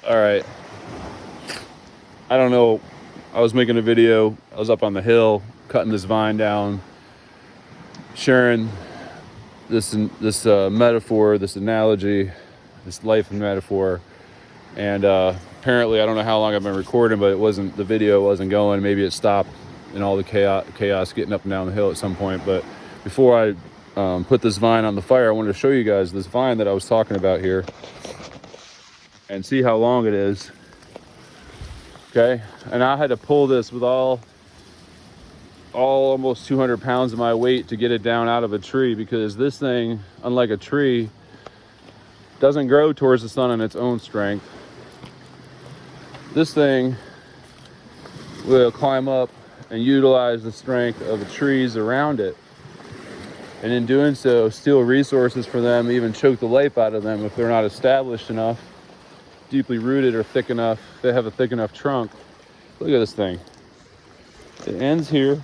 All right. I don't know. I was making a video. I was up on the hill, cutting this vine down, sharing this metaphor, this analogy, this life metaphor. And apparently, I don't know how long I've been recording, but the video wasn't going. Maybe it stopped in all the chaos getting up and down the hill at some point. But before I put this vine on the fire, I wanted to show you guys this vine that I was talking about here and see how long it is. Okay, and I had to pull this with all almost 200 pounds of my weight to get it down out of a tree, because this thing, unlike a tree, doesn't grow towards the sun on its own strength. This thing will climb up and utilize the strength of the trees around it, and in doing so steal resources for them, even choke the life out of them if they're not established enough, deeply rooted, or thick enough. They have a thick enough trunk. Look at this thing. It ends here.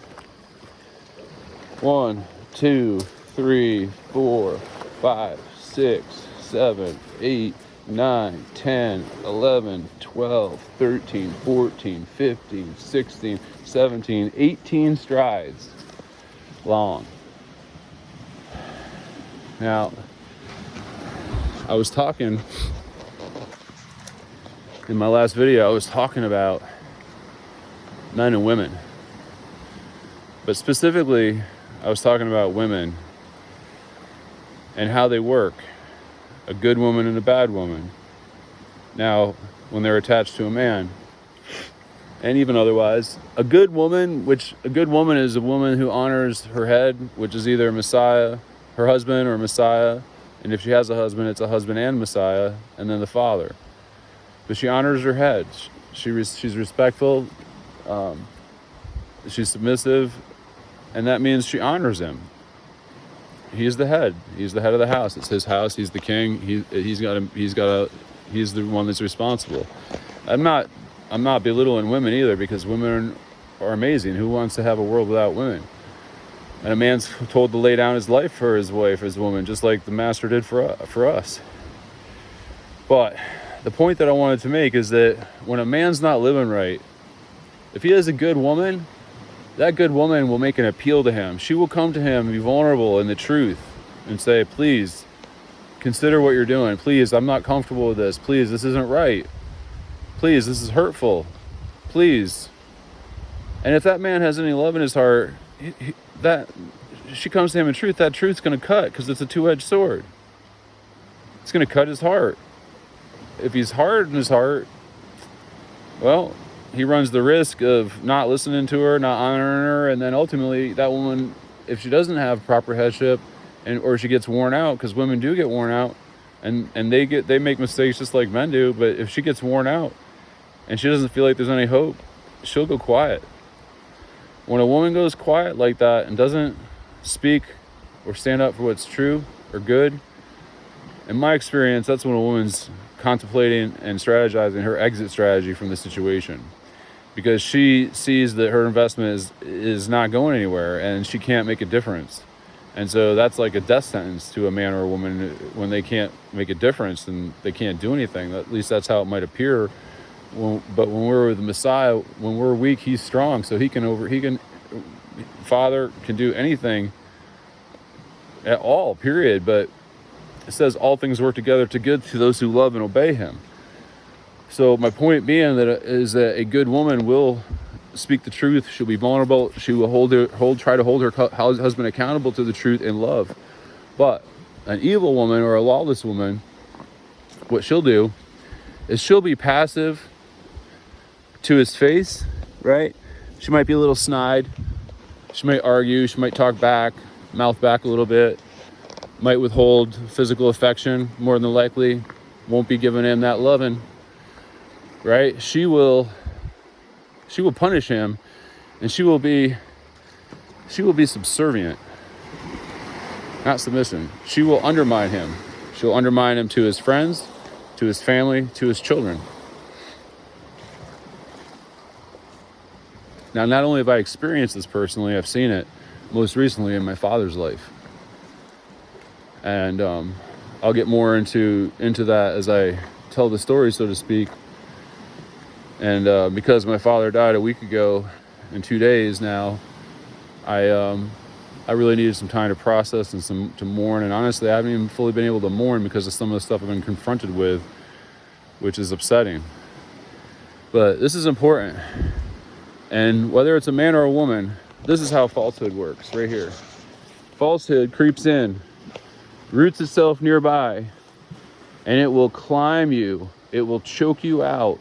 1, 2, 3, 4, 5, 6, 7, 8, 9, 10, 11, 12, 13, 14, 15, 16, 17, 18 strides long. Now, I was talking in my last video, I was talking about men and women. But specifically, I was talking about women and how they work. A good woman and a bad woman. Now, when they're attached to a man, and even otherwise, a good woman is a woman who honors her head, which is either Messiah, her husband, or Messiah. And if she has a husband, it's a husband and Messiah, and then the Father. But she honors her head. She's respectful. She's submissive, and that means she honors him. He's the head. He's the head of the house. It's his house. He's the king. He's the one that's responsible. I'm not belittling women either, because women are amazing. Who wants to have a world without women? And a man's told to lay down his life for his wife, his woman, just like the master did for us. But the point that I wanted to make is that when a man's not living right, if he has a good woman, that good woman will make an appeal to him. She will come to him and be vulnerable in the truth and say, please, consider what you're doing. Please, I'm not comfortable with this. Please, this isn't right. Please, this is hurtful. Please. And if that man has any love in his heart, she comes to him in truth, that truth's going to cut, because it's a two-edged sword. It's going to cut his heart. If he's hard in his heart, well, he runs the risk of not listening to her, not honoring her, and then ultimately that woman, if she doesn't have proper headship, or she gets worn out, because women do get worn out, and they make mistakes just like men do. But if she gets worn out and she doesn't feel like there's any hope, she'll go quiet. When a woman goes quiet like that and doesn't speak or stand up for what's true or good, in my experience, that's when a woman's contemplating and strategizing her exit strategy from the situation, because she sees that her investment is not going anywhere and she can't make a difference. And so that's like a death sentence to a man or a woman. When they can't make a difference, then they can't do anything. At least that's how it might appear. But when we're with the Messiah, when we're weak, he's strong. So Father can do anything at all, period. But it says all things work together to good to those who love and obey him. So my point being is that a good woman will speak the truth. She'll be vulnerable. She will try to hold her husband accountable to the truth in love. But an evil woman or a lawless woman, what she'll do is she'll be passive to his face, right? She might be a little snide. She might argue. She might talk back, mouth back a little bit. Might withhold physical affection more than likely. Won't be giving him that loving, right? She will punish him, and she will be subservient, not submissive. She will undermine him. She'll undermine him to his friends, to his family, to his children. Now, not only have I experienced this personally, I've seen it most recently in my father's life. And I'll get more into that as I tell the story, so to speak. And because my father died a week ago, in 2 days now, I really needed some time to process and to mourn. And honestly, I haven't even fully been able to mourn because of some of the stuff I've been confronted with, which is upsetting. But this is important. And whether it's a man or a woman, this is how falsehood works, right here. Falsehood creeps in, roots itself nearby, and it will climb you. It will choke you out.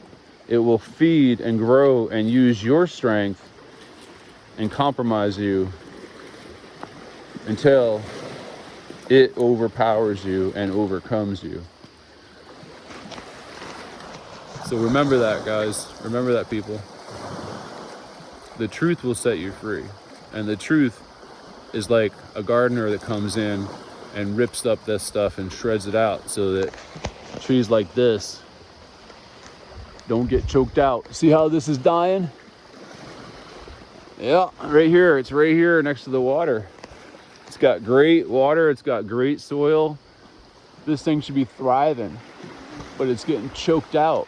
It will feed and grow and use your strength and compromise you until it overpowers you and overcomes you. So remember that, guys. Remember that, people. The truth will set you free. And the truth is like a gardener that comes in and rips up this stuff and shreds it out so that trees like this don't get choked out. See how this is dying? Yeah, right here. It's right here next to the water. It's got great water. It's got great soil. This thing should be thriving, but it's getting choked out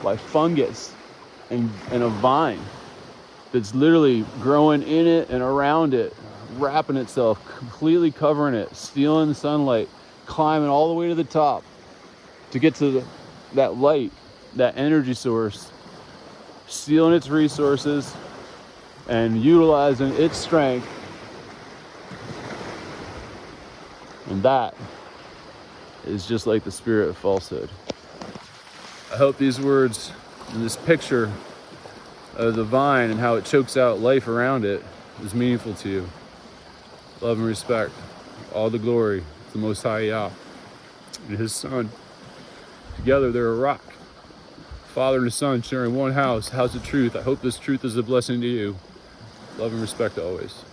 by fungus and a vine that's literally growing in it and around it, wrapping itself, completely covering it, stealing the sunlight, climbing all the way to the top to get to that light, that energy source, stealing its resources and utilizing its strength. And that is just like the spirit of falsehood. I hope these words and this picture of the vine and how it chokes out life around it is meaningful to you. Love and respect. All the glory to the Most High Yah and His Son. Together they're a rock. Father and Son sharing one house of truth. I hope this truth is a blessing to you. Love and respect always.